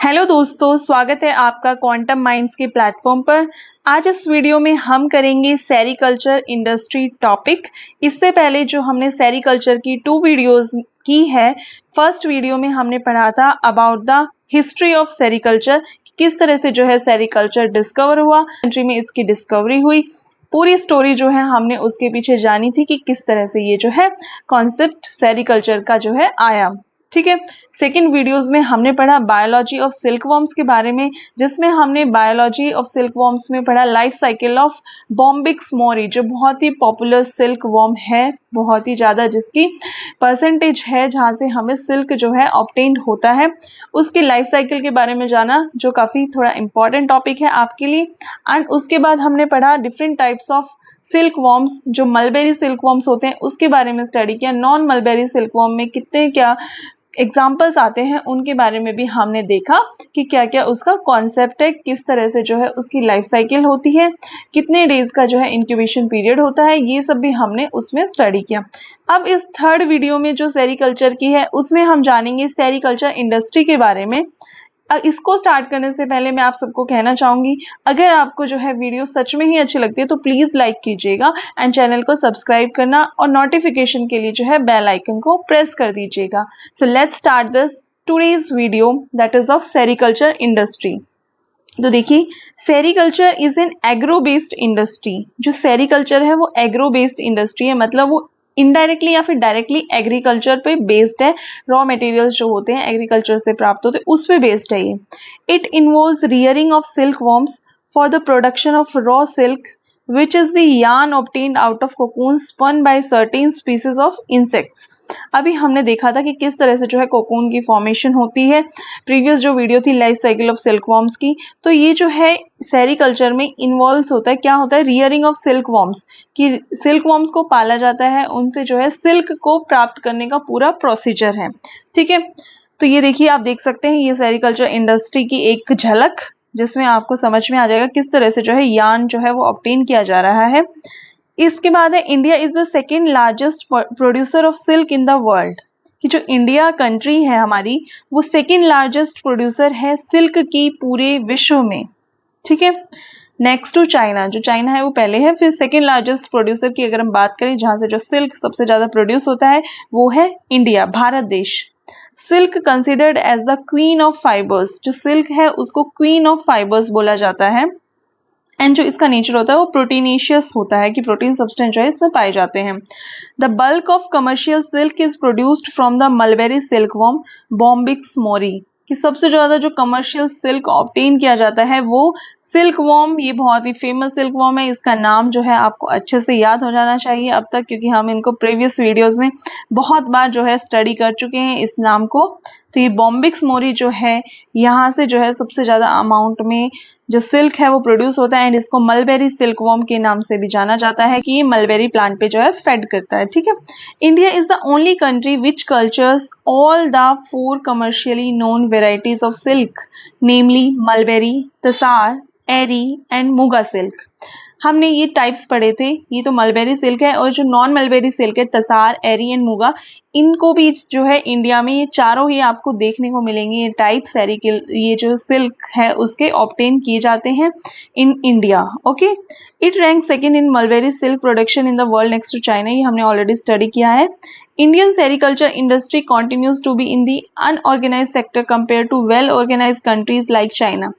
Hello दोस्तों, स्वागत है आपका क्वांटम माइंड्स के प्लेटफॉर्म पर। आज इस वीडियो में हम करेंगे सेरीकल्चर इंडस्ट्री टॉपिक। इससे पहले जो हमने सेरीकल्चर की 2 वीडियोस की है, फर्स्ट वीडियो में हमने पढ़ा था about the history of sericulture, किस तरह से जो है सेरीकल्चर डिस्कवर हुआ, कंट्री में इसकी डिस्कवरी हुई, पूरी स्टोरी जो है हमने उसके पीछे जानी थी कि किस तरह से ये जो है कॉन्सेप्ट सेरीकल्चर का जो है आया। ठीक है। सेकेंड वीडियोस में हमने पढ़ा बायोलॉजी ऑफ सिल्क वॉर्म्स के बारे में, जिसमें हमने बायोलॉजी ऑफ सिल्क वॉर्म्स में पढ़ा लाइफ साइकिल ऑफ बॉम्बिक्स मोरी, जो बहुत ही पॉपुलर सिल्क वॉर्म है, बहुत ही ज़्यादा जिसकी परसेंटेज है जहाँ से हमें सिल्क जो है ऑब्टेन्ड होता है, उसकी लाइफ साइकिल के बारे में जाना, जो काफ़ी थोड़ा इंपॉर्टेंट टॉपिक है आपके लिए। एंड उसके बाद हमने पढ़ा different types of silk worms, जो मलबेरी सिल्क वॉर्म्स होते हैं उसके बारे में स्टडी किया। नॉन मलबेरी सिल्क वॉर्म में कितने क्या एग्जाम्पल्स आते हैं उनके बारे में भी हमने देखा कि क्या क्या उसका कॉन्सेप्ट है, किस तरह से जो है उसकी लाइफ साइकिल होती है, कितने डेज का जो है इंक्यूबेशन पीरियड होता है, ये सब भी हमने उसमें स्टडी किया। अब इस थर्ड वीडियो में जो सेरीकल्चर की है उसमें हम जानेंगे सेरीकल्चर इंडस्ट्री के बारे में। इसको स्टार्ट करने से पहले मैं आप सबको कहना चाहूंगी, अगर आपको जो है वीडियो सच में ही अच्छी लगती है तो प्लीज लाइक कीजिएगा एंड चैनल को सब्सक्राइब करना और नोटिफिकेशन के लिए जो है बेल आइकन को प्रेस कर दीजिएगा। So let's start this today's video that is of sericulture industry. तो देखिए, sericulture is an agro based industry. जो सेरीकल्चर है वो एग्रो बेस्ड इंडस्ट्री है, मतलब वो इनडायरेक्टली या फिर डायरेक्टली एग्रीकल्चर पे बेस्ड है। रॉ मटेरियल्स जो होते हैं एग्रीकल्चर से प्राप्त होते हैं उस पे बेस्ड है ये। It involves rearing of silk worms for the production of raw silk which is the yarn obtained out of cocoon spun by certain species of insects। अभी हमने देखा था कि किस तरह से जो है कोकून की फॉर्मेशन होती है, प्रीवियस जो वीडियो थी life cycle of silk worms की। तो ये जो है सेरीकल्चर में इन्वॉल्व होता है, क्या होता है, रियरिंग ऑफ सिल्क वॉर्म्स, कि सिल्क वॉर्म्स को पाला जाता है, उनसे जो है सिल्क को प्राप्त करने का पूरा प्रोसीजर है। ठीक है। तो ये देखिए, आप देख सकते हैं ये सेरीकल्चर इंडस्ट्री की एक झलक, जिसमें आपको समझ में आ जाएगा किस तरह से जो है यार्न जो है वो ऑब्टेन किया जा रहा है। इसके बाद है India is the second largest producer of silk in the world, कि जो इंडिया कंट्री है हमारी वो सेकेंड लार्जेस्ट प्रोड्यूसर है सिल्क की पूरे विश्व में। ठीक है। नेक्स्ट टू चाइना, जो चाइना है वो पहले है, फिर सेकेंड लार्जेस्ट प्रोड्यूसर की अगर हम बात करें जहां से जो सिल्क सबसे ज्यादा प्रोड्यूस होता है वो है इंडिया, भारत देश। Silk considered as the queen of fibres, जो सिल्क है उसको क्वीन ऑफ फाइबर्स बोला जाता है। एंड जो इसका नेचर होता है वो प्रोटीनेशियस होता है, कि प्रोटीन सब्सटेंस जो है इसमें पाए जाते हैं। The bulk of commercial silk is produced from the mulberry silk worm Bombyx mori, कि सबसे ज्यादा जो कमर्शियल सिल्क ऑब्टेन किया जाता है वो सिल्क वॉर्म, ये बहुत ही फेमस सिल्क वॉर्म है। इसका नाम जो है आपको अच्छे से याद हो जाना चाहिए अब तक, क्योंकि हम इनको प्रीवियस वीडियोस में बहुत बार जो है स्टडी कर चुके हैं इस नाम को। तो ये बॉम्बिक्स मोरी जो है, यहाँ से जो है सबसे ज्यादा अमाउंट में जो सिल्क है वो प्रोड्यूस होता है। एंड इसको मलबेरी सिल्क वॉर्म के नाम से भी जाना जाता है, कि ये मलबेरी प्लांट पे जो है फेड करता है। ठीक है। India is the only country which cultures all the 4 commercially known varieties of silk, namely mulberry, tasar, eri and muga silk. हमने ये टाइप्स पढ़े थे, ये तो मलबेरी सिल्क है, और जो नॉन मलबेरी सिल्क है तसार, एरी एंड मुगा, इनको भी जो है इंडिया में ये चारों ही आपको देखने को मिलेंगे। ये टाइप सेरिकल, ये जो सिल्क है उसके ऑब्टेन किए जाते हैं in India. Okay. It rank second in mulberry silk production in the world next to China, ये हमने ऑलरेडी स्टडी किया है। Indian sericulture industry continues to be in the unorganized sector compared to well-organized countries like China।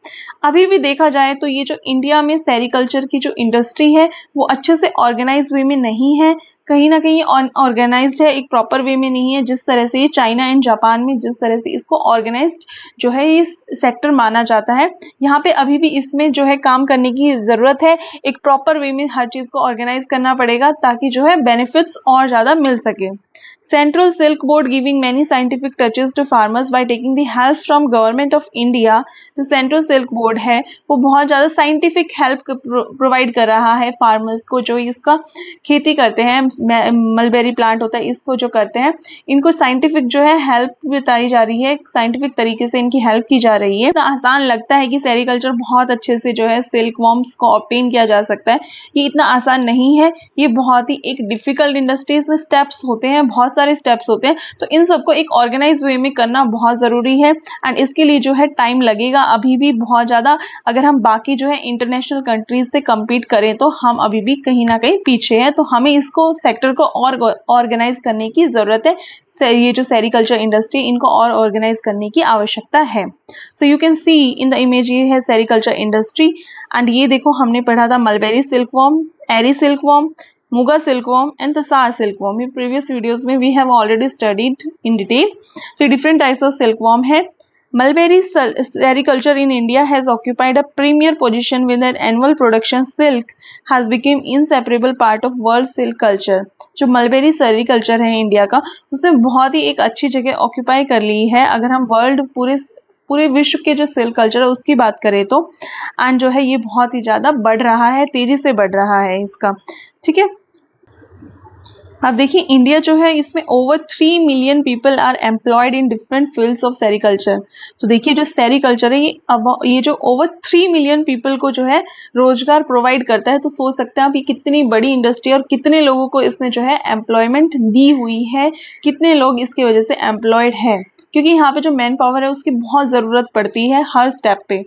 अभी भी देखा जाए तो ये जो इंडिया में सेरिकल्चर की जो इंडस्ट्री है वो अच्छे से ऑर्गेनाइज वे में नहीं है, कहीं ना कहीं अनऑर्गेनाइज्ड है, एक प्रॉपर वे में नहीं है, जिस तरह से ये चाइना एंड जापान में जिस तरह से इसको ऑर्गेनाइज्ड जो है ये सेक्टर माना जाता है, यहाँ पे अभी भी इसमें जो है काम करने की जरूरत है। एक प्रॉपर वे में हर चीज को ऑर्गेनाइज करना पड़ेगा ताकि जो है बेनिफिट्स और ज्यादा मिल सके। Central Silk Board giving many scientific touches to farmers by taking the help from Government of India। जो सेंट्रल सिल्क बोर्ड है वो बहुत ज़्यादा साइंटिफिक हेल्प प्रोवाइड कर रहा है फार्मर्स को, जो इसका खेती करते हैं, मलबेरी प्लांट होता है, इसको जो करते हैं, इनको साइंटिफिक जो है हेल्प बताई जा रही है, साइंटिफिक तरीके से इनकी हेल्प की जा रही है। तो आसान लगता है कि सेरीकल्चर बहुत अच्छे से जो है सिल्क वॉर्म्स को ऑब्टेन किया जा सकता है, ये इतना आसान नहीं है, ये बहुत ही एक डिफिकल्ट इंडस्ट्री, इसमें स्टेप्स होते हैं, बहुत सारे स्टेप्स होते हैं, तो इन सबको एक ऑर्गेनाइज वे में करना बहुत जरूरी है एंड इसके लिए जो है टाइम लगेगा अभी भी बहुत ज्यादा। अगर हम बाकी जो है इंटरनेशनल कंट्रीज से compete करें तो हम अभी भी कहीं ना कहीं पीछे हैं, तो हमें इसको सेक्टर को और ऑर्गेनाइज करने की जरूरत है। ये जो सेरीकल्चर इंडस्ट्री, इनको और ऑर्गेनाइज करने की आवश्यकता है। So you can see in the image, ये है सेरीकल्चर इंडस्ट्री एंड ये देखो हमने पढ़ा था mulberry silkworm, eri silkworm, muga silkworm and tasar silkworm. ये प्रीवियस वीडियोस में we have already studied in detail. So different types of silkworm है। Mulberry sericulture in India has occupied a premier position with an annual production silk has become inseparable part of world silk culture। जो mulberry sericulture है India का, उसने बहुत ही एक अच्छी जगह occupy कर ली है अगर हम वर्ल्ड पूरे विश्व के जो सिल्क कल्चर है उसकी बात करें तो। एंड जो है ये बहुत ही ज्यादा बढ़ रहा है, तेजी से बढ़ रहा है इसका, ठीक है। अब देखिए इंडिया जो है इसमें over 3 million people are employed in different fields of sericulture. तो देखिए जो सेरीकल्चर है ये जो ओवर 3 मिलियन पीपल को जो है रोजगार प्रोवाइड करता है, तो सोच सकते हैं आप ये कितनी बड़ी इंडस्ट्री और कितने लोगों को इसने जो है एम्प्लॉयमेंट दी हुई है, कितने लोग इसकी वजह से एम्प्लॉयड है, क्योंकि यहाँ पे जो मैन पावर है उसकी बहुत जरूरत पड़ती है हर स्टेप पे,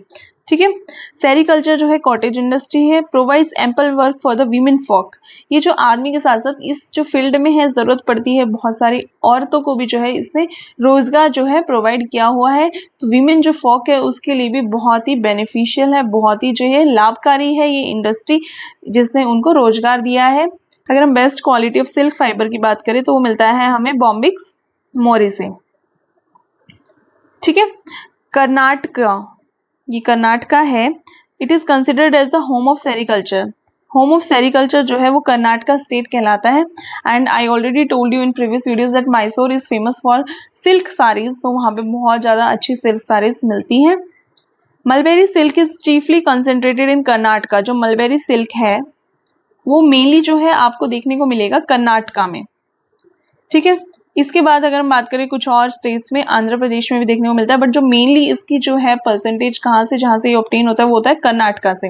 ठीक है। सेरीकल्चर जो है कॉटेज इंडस्ट्री है, provides ample work for the women folk. ये जो आदमी के साथ साथ इस जो फील्ड में है जरूरत पड़ती है बहुत सारी औरतों को भी जो है इसने रोजगार जो है प्रोवाइड किया हुआ है। तो वीमेन जो फॉक है उसके लिए भी बहुत ही बेनिफिशियल है, बहुत ही जो है लाभकारी है ये इंडस्ट्री, जिसने उनको रोजगार दिया है। अगर हम best quality of silk fibre की बात करें तो वो मिलता है हमें बॉम्बिक्स मोरी से, ठीक है। कर्नाटका, ये कर्नाटका है, it is considered as the home of sericulture. Home of sericulture जो है वो कर्नाटका स्टेट कहलाता है and I already told you in previous videos that Mysore is famous for silk saris, तो वहाँ पे बहुत ज्यादा अच्छी सिल्क साड़ीज मिलती हैं। Mulberry silk is chiefly concentrated in Karnataka. जो मलबेरी सिल्क है वो मेनली जो है आपको देखने को मिलेगा कर्नाटका में, ठीक है। इसके बाद अगर हम बात करें कुछ और स्टेट्स में, आंध्र प्रदेश में भी देखने को मिलता है, बट जो मेनली इसकी जो है परसेंटेज कहाँ से जहाँ से ये ऑब्टेन होता है वो होता है कर्नाटका से।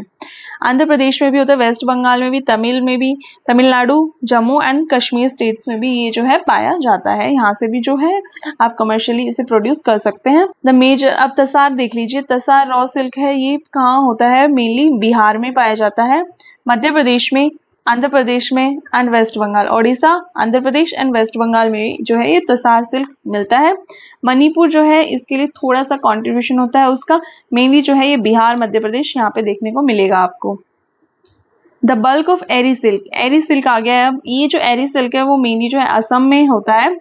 आंध्र प्रदेश में भी होता है, वेस्ट बंगाल में भी, तमिल में भी, तमिलनाडु, जम्मू एंड कश्मीर स्टेट्स में भी ये जो है पाया जाता है। यहाँ से भी जो है आप कमर्शियली इसे प्रोड्यूस कर सकते हैं। द मेजर, अब तसार देख लीजिए, तसार रॉ सिल्क है, ये कहाँ होता है, मेनली बिहार में पाया जाता है, मध्य प्रदेश में, आंध्र प्रदेश में एंड वेस्ट बंगाल, ओडिशा, आंध्र प्रदेश एंड वेस्ट बंगाल में जो है ये तसार सिल्क मिलता है। मणिपुर जो है इसके लिए थोड़ा सा कंट्रीब्यूशन होता है उसका, मेनली जो है ये बिहार, मध्य प्रदेश यहाँ पे देखने को मिलेगा आपको। The bulk of eri silk, eri silk आ गया है। अब ये जो एरी सिल्क है वो मेनली जो है असम में होता है,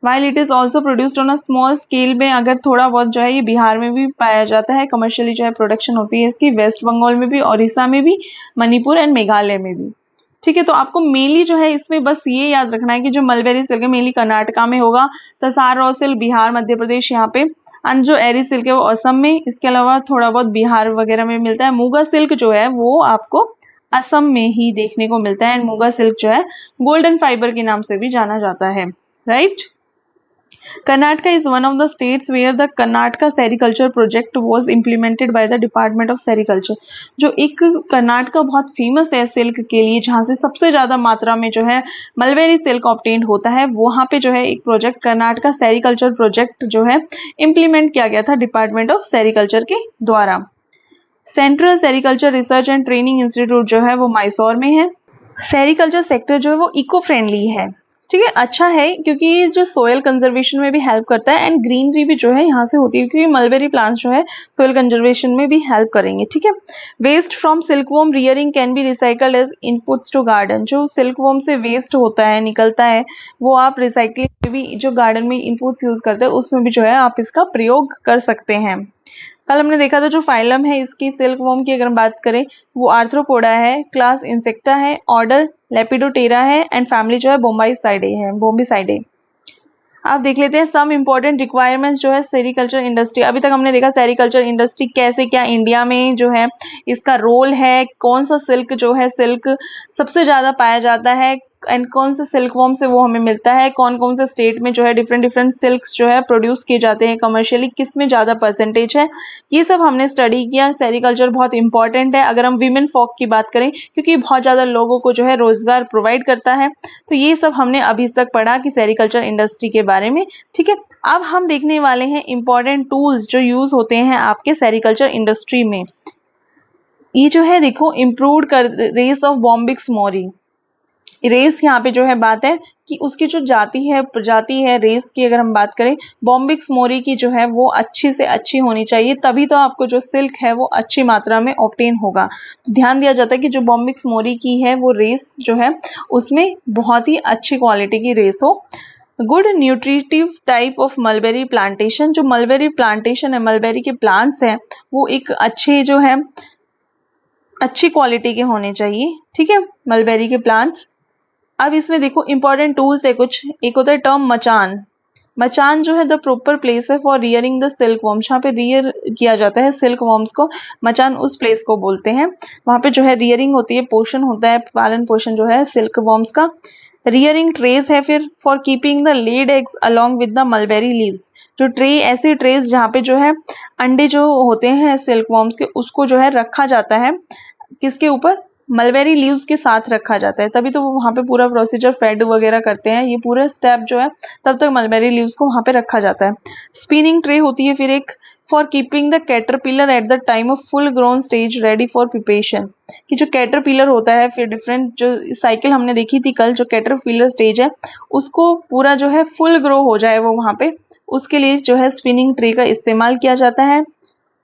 while it is also produced on a small scale में, अगर थोड़ा बहुत जो है ये बिहार में भी पाया जाता है, कमर्शियली जो है प्रोडक्शन होती है इसकी, वेस्ट बंगाल में भी, ओडिशा में भी, मणिपुर एंड मेघालय में भी, ठीक है। तो आपको मेनली जो है इसमें बस ये याद रखना है कि जो मलबेरी सिल्क है मेनली कर्नाटका में होगा, तसार रॉ सिल्क बिहार, मध्य प्रदेश यहाँ पे, एंड जो एरी सिल्क है वो असम में, इसके अलावा थोड़ा बहुत बिहार वगैरह में मिलता है। मुगा सिल्क जो है वो आपको असम में ही देखने को मिलता है एंड मुगा सिल्क जो है गोल्डन फाइबर के नाम से भी जाना जाता है, right. Karnataka is one of the states where the Karnataka Sericulture Project was implemented by the Department of Sericulture। जो एक कर्नाटका बहुत फेमस है सिल्क के लिए, जहाँ से सबसे ज्यादा मात्रा में जो है मलबेरी सिल्क ऑब्टेन होता है, वहाँ पे जो है एक प्रोजेक्ट कर्नाटका सेरीकल्चर प्रोजेक्ट जो है इम्प्लीमेंट किया गया था डिपार्टमेंट ऑफ सेरीकल्चर के द्वारा। Central sericulture research and training institute जो है वो मैसूर में है। सेरीकल्चर सेक्टर जो है वो इको फ्रेंडली है, ठीक है, अच्छा है, क्योंकि ये जो सोयल कंजर्वेशन में भी हेल्प करता है एंड ग्रीनरी भी जो है यहाँ से होती है, क्योंकि मलबेरी प्लांट्स जो है सोयल कंजर्वेशन में भी हेल्प करेंगे, ठीक है। Waste from silkworm rearing can be recycled as inputs to garden. जो सिल्कवॉर्म से वेस्ट होता है, निकलता है, वो आप रिसाइकलिंग में भी, जो गार्डन में इनपुट्स यूज करते हैं उसमें भी जो है आप इसका प्रयोग कर सकते हैं। कल हमने देखा था जो फाइलम है इसकी सिल्कवॉर्म की अगर हम बात करें वो आर्थ्रोपोडा है, क्लास इंसेक्टा है, ऑर्डर लेपिडोटेरा है एंड फैमिली जो है बोम्बाइसाइडे है, बोम्बिसाइडे। आप देख लेते हैं सम इम्पोर्टेंट रिक्वायरमेंट्स जो है सेरीकल्चर इंडस्ट्री। अभी तक हमने देखा सेरीकल्चर इंडस्ट्री कैसे क्या इंडिया में जो है इसका रोल है, कौन सा सिल्क जो है सिल्क सबसे ज़्यादा पाया जाता है एंड कौन से सिल्क वॉर्म से वो हमें मिलता है, कौन कौन से स्टेट में जो है डिफरेंट डिफरेंट सिल्क्स जो है प्रोड्यूस किए जाते हैं कमर्शियली, किस में ज़्यादा परसेंटेज है, ये सब हमने स्टडी किया। सेरिकल्चर बहुत इंपॉर्टेंट है अगर हम वीमेन फॉक की बात करें, क्योंकि बहुत ज़्यादा लोगों को जो है रोजगार प्रोवाइड करता है। तो ये सब हमने अभी तक पढ़ा कि सेरिकल्चर इंडस्ट्री के बारे में। ठीक है, अब हम देखने वाले हैं इंपॉर्टेंट टूल्स जो यूज होते हैं आपके सेरिकल्चर इंडस्ट्री में। ये जो है देखो, इम्प्रूव्ड कर race of Bombyx mori. Race यहाँ पे जो है बात है कि उसकी जो प्रजाति है रेस की, अगर हम बात करें बॉम्बिक्स मोरी की, जो है वो अच्छी से अच्छी होनी चाहिए, तभी तो आपको जो सिल्क है वो अच्छी मात्रा में ऑब्टेन होगा। तो ध्यान दिया जाता है कि जो बॉम्बिक्स मोरी की है वो रेस जो है उसमें बहुत ही अच्छी क्वालिटी की रेस हो। Good nutritive type of mulberry plantation, जो मलबेरी प्लांटेशन है, मलबेरी के प्लांट्स हैं, वो एक अच्छे जो है अच्छी क्वालिटी के होने चाहिए। ठीक है, मलबेरी के प्लांट्स। अब इसमें देखो इंपॉर्टेंट टूल्स है कुछ। एक होता है टर्म मचान। मचान जो है द प्रॉपर प्लेस है for rearing the silk worm, जहाँ पे रियर किया जाता है सिल्क वॉर्म्स को, मचान उस प्लेस को बोलते हैं। वहाँ पे जो है रियरिंग होती है, पोषण होता है, पालन पोषण जो है सिल्क वॉर्म्स का। रियरिंग ट्रेस है फिर for keeping the laid eggs along with the mulberry leaves, जो ट्रे ऐसी ट्रेस जहाँ पे जो है अंडे जो होते हैं सिल्क वॉर्म्स के, उसको जो है रखा जाता है किसके ऊपर, मलबेरी लीव्स के साथ रखा जाता है, तभी तो वो वहाँ पे पूरा प्रोसीजर फेड वगैरह करते हैं, ये पूरा स्टेप जो है तब तक मलबेरी लीव्स को वहाँ पे रखा जाता है। स्पिनिंग ट्रे होती है फिर एक, for keeping the caterpillar at the time of full grown stage ready for preparation, कि जो कैटरपिलर होता है फिर डिफरेंट जो साइकिल हमने देखी थी कल, जो कैटरपिलर स्टेज है उसको पूरा जो है फुल ग्रो हो जाए वो वहाँ पे, उसके लिए जो है स्पिनिंग ट्रे का इस्तेमाल किया जाता है।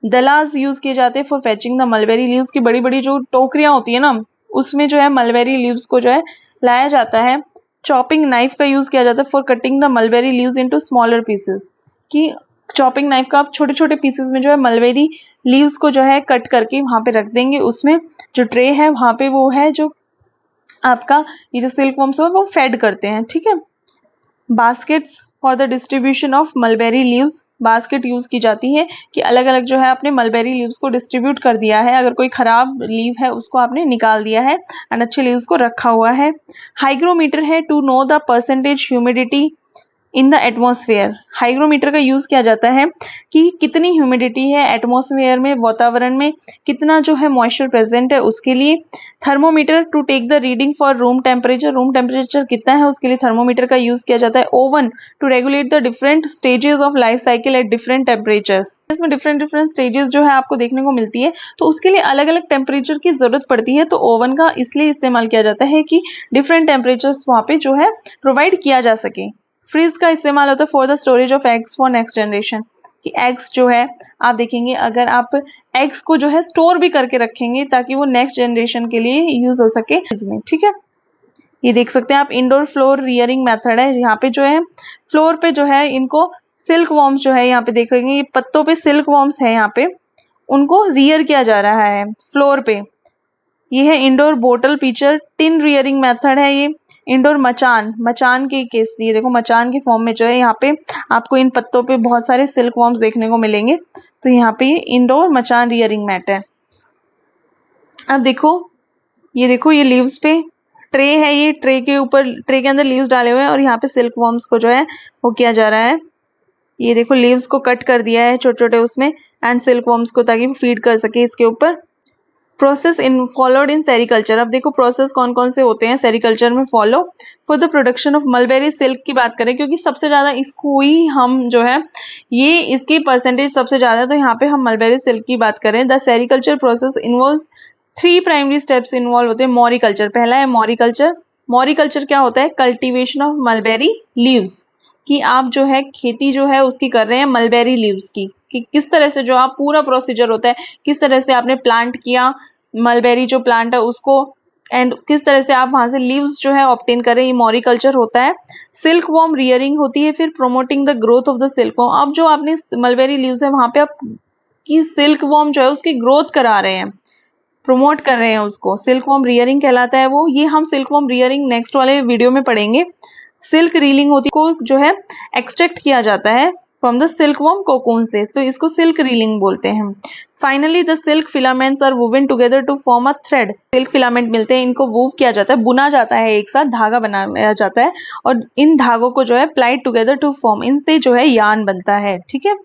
दलाज यूज किए जाते हैं for fetching the mulberry leaves, की बड़ी बड़ी जो टोकरियां होती है ना, उसमें जो है मलबेरी लीव्स को जो है लाया जाता है। चॉपिंग नाइफ का यूज किया जाता है for cutting the mulberry leaves into smaller pieces, कि चॉपिंग नाइफ का आप छोटे छोटे पीसेस में जो है मलबेरी लीव्स को जो है कट करके वहां पे रख देंगे, उसमें जो ट्रे है वहां पे वो है जो आपका ये जो सिल्क वॉर्म्स है वो फेड करते हैं। ठीक है, baskets for the distribution of mulberry leaves, basket use की जाती है कि अलग अलग जो है आपने मलबेरी लीव्स को डिस्ट्रीब्यूट कर दिया है, अगर कोई खराब लीव है उसको आपने निकाल दिया है एंड अच्छे लीव्स को रखा हुआ है। हाइग्रोमीटर है to know the percentage humidity in the atmosphere, hygrometer का यूज किया जाता है कि कितनी ह्यूमिडिटी है एटमॉस्फेयर में, वातावरण में कितना जो है मॉइस्चर प्रेजेंट है उसके लिए। Thermometer to take the reading for room temperature, room temperature कितना है उसके लिए थर्मोमीटर का यूज किया जाता है। Oven to regulate the different stages of life cycle at different temperatures, इसमें डिफरेंट डिफरेंट स्टेजेस जो है आपको देखने को मिलती है, तो उसके लिए अलग अलग टेम्परेचर की जरूरत पड़ती है, तो ओवन का इसलिए इस्तेमाल किया जाता है कि डिफरेंट टेम्परेचर्स वहाँ पे जो है प्रोवाइड किया जा सके। फ्रीज का इस्तेमाल होता है for the storage of eggs for next generation, कि एग्स जो है आप देखेंगे अगर आप एग्स को जो है स्टोर भी करके रखेंगे ताकि वो नेक्स्ट जनरेशन के लिए यूज हो सके इसमें। ठीक है, ये देख सकते हैं आप इंडोर फ्लोर रियरिंग मेथड है, यहाँ पे जो है फ्लोर पे जो है इनको सिल्क वॉर्म्स जो है यहाँ पे देखेंगे, ये पत्तों पे सिल्क वॉर्म्स है, यहाँ पे उनको रियर किया जा रहा है फ्लोर पे। ये है indoor bottle pitcher tin rearing method है। ये इंडोर मचान, मचान के केस, ये देखो मचान के फॉर्म में जो है यहाँ पे आपको इन पत्तों पे बहुत सारे सिल्क वॉर्म्स देखने को मिलेंगे, तो यहाँ पे ये इंडोर मचान रियरिंग मैट है। अब देखो ये लीव्स पे ट्रे है, ये ट्रे के ऊपर, ट्रे के अंदर लीव्स डाले हुए हैं और यहाँ पे सिल्क वॉर्म्स को जो है वो किया जा रहा है। ये देखो लीव्स को कट कर दिया है छोटे छोटे उसमें एंड सिल्क वॉर्म्स को, ताकि फीड कर सके इसके ऊपर। Process in followed in sericulture, अब देखो प्रोसेस कौन कौन से होते हैं सेरिकल्चर में follow for the production of mulberry silk की बात करें, क्योंकि सबसे ज्यादा इसको ही हम जो है ये इसकी परसेंटेज सबसे ज्यादा है, तो यहाँ पे हम मलबेरी सिल्क की बात करें। The sericulture process involves 3 primary steps involve होते हैं। मॉरिकल्चर, पहला है मॉरिकल्चर। मॉरिकल्चर क्या होता है, कल्टीवेशन ऑफ मलबेरी लीव्स, कि आप जो है खेती जो है उसकी कर रहे हैं मलबेरी लीव्स की, कि किस तरह से जो आप पूरा प्रोसीजर होता है, किस तरह से आपने प्लांट किया मलबेरी जो प्लांट है उसको, एंड किस तरह से आप वहां से लीव्स जो है ऑब्टेन करें, ये मॉरिकल्चर होता है। सिल्क वॉर्म रियरिंग होती है फिर promoting the growth of the silk worm, अब जो आपने मलबेरी लीव्स है वहां पे आप की सिल्क वॉर्म जो है उसकी ग्रोथ करा रहे हैं, प्रमोट कर रहे हैं उसको, सिल्क वॉर्म रियरिंग कहलाता है वो। ये हम सिल्क वॉर्म रियरिंग नेक्स्ट वाले वीडियो में पढ़ेंगे। सिल्क रीलिंग होती है, को जो है एक्सट्रैक्ट किया जाता है फ्रॉम द सिल्कवर्म कोकून से, तो इसको सिल्क रीलिंग बोलते हैं। Finally the silk filaments are woven together to form a thread. Silk filament मिलते हैं, इनको वूव किया जाता है, बुना जाता है, एक साथ धागा बनाया जाता है और इन धागों को जो है प्लाइड टुगेदर टू फॉर्म, इनसे जो है यार्न बनता है। ठीक है,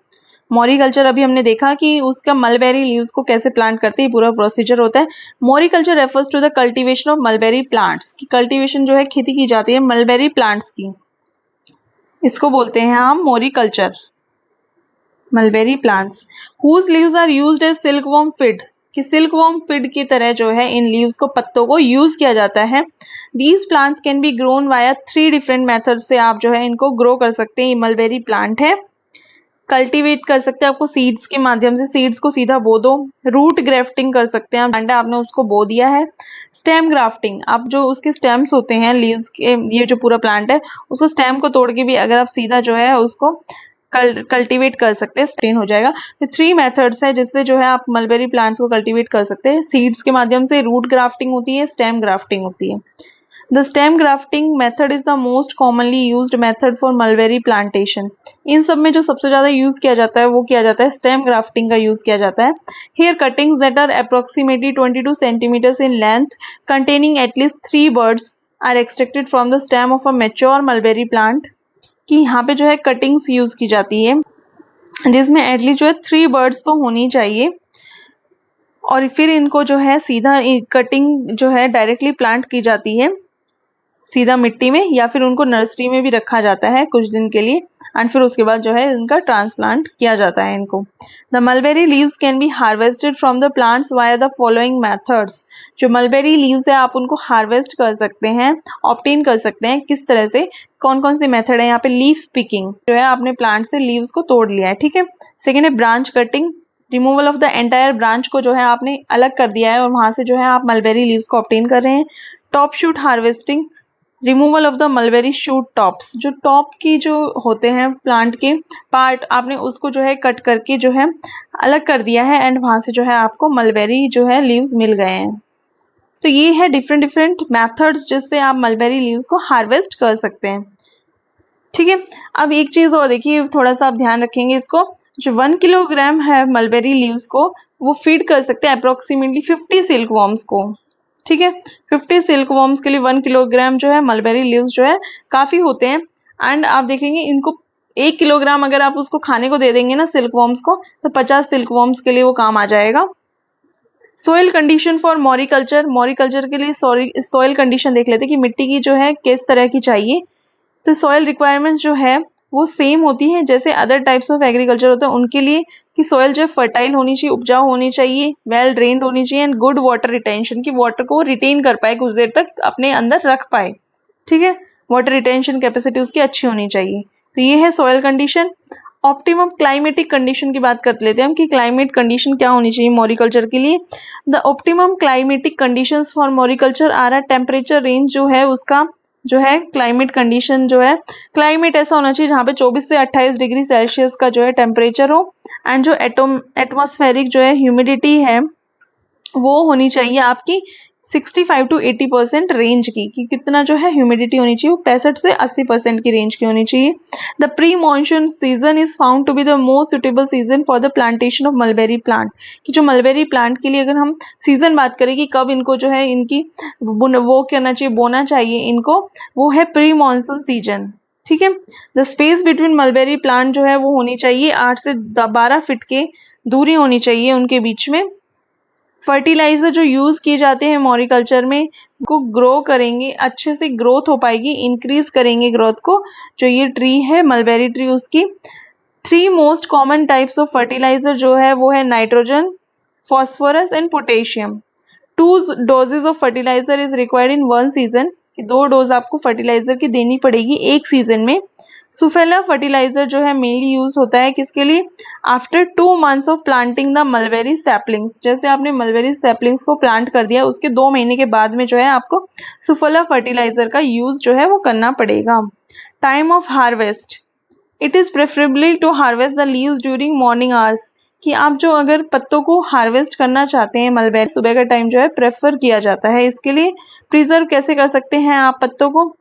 मॉरिकल्चर अभी हमने देखा कि उसका मलबेरी लीव्स को कैसे प्लांट करते हैं, पूरा प्रोसीजर होता है। Moriculture refers to the cultivation of mulberry plants, की कल्टीवेशन जो है खेती की जाती है मलबेरी प्लांट्स की, इसको बोलते हैं हम moriculture. Mulberry plants whose leaves are used as silkworm feed, कि सिल्कवर्म फीड की तरह जो है इन लीव्स को, पत्तों को यूज किया जाता है। These plants can be grown via 3 different method से आप जो है इनको ग्रो कर सकते हैं। ये मलबेरी प्लांट है, कल्टीवेट कर सकते हैं आपको सीड्स के माध्यम से, सीड्स को सीधा बो दो। रूट ग्राफ्टिंग कर सकते हैं, प्लांट है आपने उसको बो दिया है। स्टेम ग्राफ्टिंग, आप जो उसके स्टेम्स होते हैं लीव्स के, ये जो पूरा प्लांट है उसको स्टेम को तोड़ के भी अगर आप सीधा जो है उसको कल्टीवेट कर सकते हैं, स्टेन हो जाएगा। तो 3 मेथड्स है जिससे जो है आप मलबेरी प्लांट्स को कल्टीवेट कर सकते हैं। सीड्स के माध्यम से, रूट ग्राफ्टिंग होती है, स्टेम ग्राफ्टिंग होती है। The stem grafting method is the most commonly used method for mulberry plantation. इन सब में जो सबसे ज़्यादा यूज़ किया जाता है वो किया जाता है stem grafting का यूज़ किया जाता है। Here cuttings that are approximately 22 centimeters in length containing at least 3 buds are extracted from the stem of a mature mulberry plant. कि यहाँ पे जो है कटिंग्स यूज़ की जाती है जिसमें एटलीस्ट जो है 3 बर्ड्स तो होनी चाहिए, और फिर इनको जो है सीधा कटिंग जो है डायरेक्टली प्लांट की जाती है सीधा मिट्टी में, या फिर उनको नर्सरी में भी रखा जाता है कुछ दिन के लिए एंड फिर उसके बाद जो है इनका ट्रांसप्लांट किया जाता है इनको। The mulberry leaves can be harvested from the plants via the following methods. जो मलबेरी लीव्स है आप उनको हार्वेस्ट कर सकते हैं, ऑब्टेन कर सकते हैं। किस तरह से, कौन कौन से मेथड है यहाँ पे? लीफ पिकिंग, जो है आपने प्लांट से लीव्स को तोड़ लिया है, ठीक है। सेकेंड है branch cutting, removal of the entire branch को जो है आपने अलग कर दिया है और वहां से जो है आप मलबेरी लीव्स को ऑब्टेन कर रहे हैं। Top shoot harvesting, removal of the mulberry shoot tops, जो टॉप की जो होते हैं प्लांट के पार्ट आपने उसको जो है कट करके जो है अलग कर दिया है एंड वहां से जो है आपको मलबेरी जो है लीव्स मिल गए हैं। तो ये है डिफरेंट डिफरेंट मेथड्स जिससे आप मलबेरी लीव्स को हार्वेस्ट कर सकते हैं, ठीक है। अब एक चीज और देखिए, थोड़ा सा आप ध्यान रखेंगे इसको, जो 1 किलोग्राम है मलबेरी लीव्स को वो फीड कर सकते हैं अप्रोक्सीमेटली 50 सिल्क वॉर्म्स को, ठीक है। 50 सिल्क वॉर्म्स के लिए 1 किलोग्राम जो है मलबेरी लीव्स जो है काफी होते हैं। एंड आप देखेंगे इनको 1 किलोग्राम अगर आप उसको खाने को दे देंगे ना सिल्क वॉर्म्स को, तो 50 सिल्क वॉर्म्स के लिए वो काम आ जाएगा। सोइल कंडीशन फॉर मॉरिकल्चर, मॉरिकल्चर के लिए सॉइल कंडीशन देख लेते हैं कि मिट्टी की जो है किस तरह की चाहिए। तो सॉइल रिक्वायरमेंट जो है वो सेम होती है जैसे अदर टाइप्स ऑफ एग्रीकल्चर होते हैं उनके लिए, कि सॉइल जो है फर्टाइल होनी चाहिए, उपजाऊ होनी चाहिए, वेल ड्रेन्ड होनी चाहिए एंड गुड वाटर रिटेंशन, की वाटर को रिटेन कर पाए, कुछ देर तक अपने अंदर रख पाए, ठीक है। वाटर रिटेंशन कैपेसिटी उसकी अच्छी होनी चाहिए। तो ये है soil condition. Optimum climatic condition की बात कर लेते हैं हम कि क्लाइमेट कंडीशन क्या होनी चाहिए मॉरिकल्चर के लिए। The optimum climatic conditions for moriculture are a temperature range, जो है उसका जो है क्लाइमेट कंडीशन जो है, क्लाइमेट ऐसा होना चाहिए जहाँ पे 24 से 28 डिग्री सेल्सियस का जो है टेम्परेचर हो एंड जो एटमॉस्फेरिक जो है ह्यूमिडिटी है वो होनी चाहिए आपकी 65 to 80% रेंज की, कि कितना जो है ह्यूमिडिटी होनी चाहिए, वो 65 से 80% की रेंज की होनी चाहिए। The pre monsoon season is found to be the most suitable season for the plantation of mulberry plant, कि जो मलबेरी प्लांट के लिए अगर हम सीजन बात करें कि कब इनको जो है इनकी वो करना चाहिए, बोना चाहिए इनको, वो है प्री मॉनसून सीजन, ठीक है। The space between mulberry plant जो है वो होनी चाहिए 8 से 12 फीट के दूरी होनी चाहिए उनके बीच में। फर्टिलाइजर जो यूज किए जाते हैं मॉरिकल्चर में को ग्रो करेंगे, अच्छे से ग्रोथ हो पाएगी, इंक्रीज करेंगे ग्रोथ को। जो ये ट्री है मलबेरी ट्री, उसकी 3 most common types of fertilizer जो है वो है nitrogen, phosphorus and potassium. 2 doses of fertilizer is required in 1 season, 2 dose आपको फर्टिलाइजर की देनी पड़ेगी एक सीजन में। सुफेला फर्टिलाइजर जो है मेनली यूज होता है किसके लिए? After 2 months of planting the mulberry saplings, जैसे आपने मलबेरी सैपलिंग्स को प्लांट कर दिया उसके 2 महीने के बाद में जो है आपको सुफेला फर्टिलाइजर का यूज जो है वो करना पड़ेगा। Time of harvest, it is preferably to harvest the leaves during morning hours, कि आप जो अगर पत्तों को हार्वेस्ट करना चाहते हैं मलबेरी, सुबह का टाइम जो है प्रेफर किया जाता है इसके लिए। प्रिजर्व कैसे कर सकते हैं आप पत्तों को?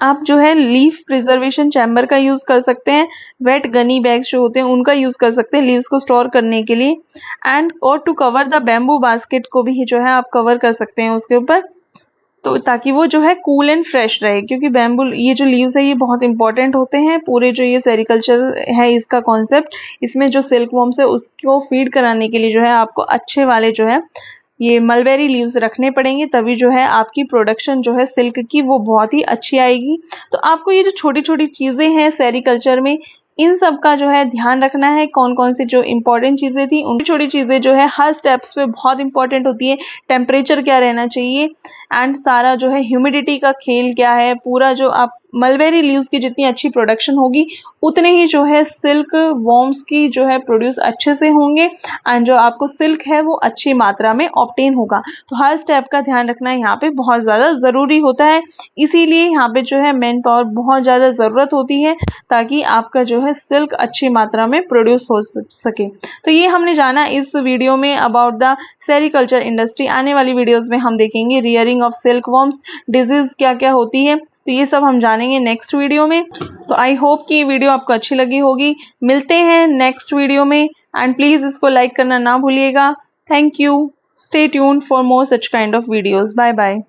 आप जो है लीफ प्रिजर्वेशन चैम्बर का यूज़ कर सकते हैं, वेट गनी बैग्स जो होते हैं उनका यूज़ कर सकते हैं लीव्स को स्टोर करने के लिए। एंड और to cover the bamboo basket को भी जो है आप कवर कर सकते हैं उसके ऊपर, तो ताकि वो जो है कूल एंड फ्रेश रहे, क्योंकि बैम्बू ये जो लीव्स है ये बहुत इंपॉर्टेंट होते हैं पूरे जो ये सेरिकल्चर है इसका कॉन्सेप्ट। इसमें जो सिल्क वॉर्म्स है उसको फीड कराने के लिए जो है आपको अच्छे वाले जो है ये मलबेरी लीव्स रखने पड़ेंगे, तभी जो है आपकी प्रोडक्शन जो है सिल्क की वो बहुत ही अच्छी आएगी। तो आपको ये जो छोटी छोटी चीज़ें हैं सेरिकल्चर में, इन सब का जो है ध्यान रखना है। कौन कौन सी जो इंपॉर्टेंट चीज़ें थी, उन छोटी चीज़ें जो है हर स्टेप्स पे बहुत इंपॉर्टेंट होती है। टेम्परेचर क्या रहना चाहिए एंड सारा जो है ह्यूमिडिटी का खेल क्या है, पूरा जो आप मलबेरी लीव्स की जितनी अच्छी प्रोडक्शन होगी उतने ही जो है सिल्क वॉर्म्स की जो है प्रोड्यूस अच्छे से होंगे एंड जो आपको सिल्क है वो अच्छी मात्रा में ऑब्टेन होगा। तो हर स्टेप का ध्यान रखना यहाँ पे बहुत ज़्यादा ज़रूरी होता है, इसीलिए यहाँ पे जो है मैन पावर बहुत ज़्यादा ज़रूरत होती है ताकि आपका जो है सिल्क अच्छी मात्रा में प्रोड्यूस हो सके। तो ये हमने जाना इस वीडियो में अबाउट द सेरिकल्चर इंडस्ट्री। आने वाली वीडियोस में हम देखेंगे rearing of silk worms, disease क्या क्या होती है, तो ये सब हम जानेंगे नेक्स्ट वीडियो में। तो आई होप कि ये वीडियो आपको अच्छी लगी होगी। मिलते हैं नेक्स्ट वीडियो में एंड प्लीज़ इसको लाइक करना ना भूलिएगा। Thank you. Stay tuned for more such kind of videos. Bye bye.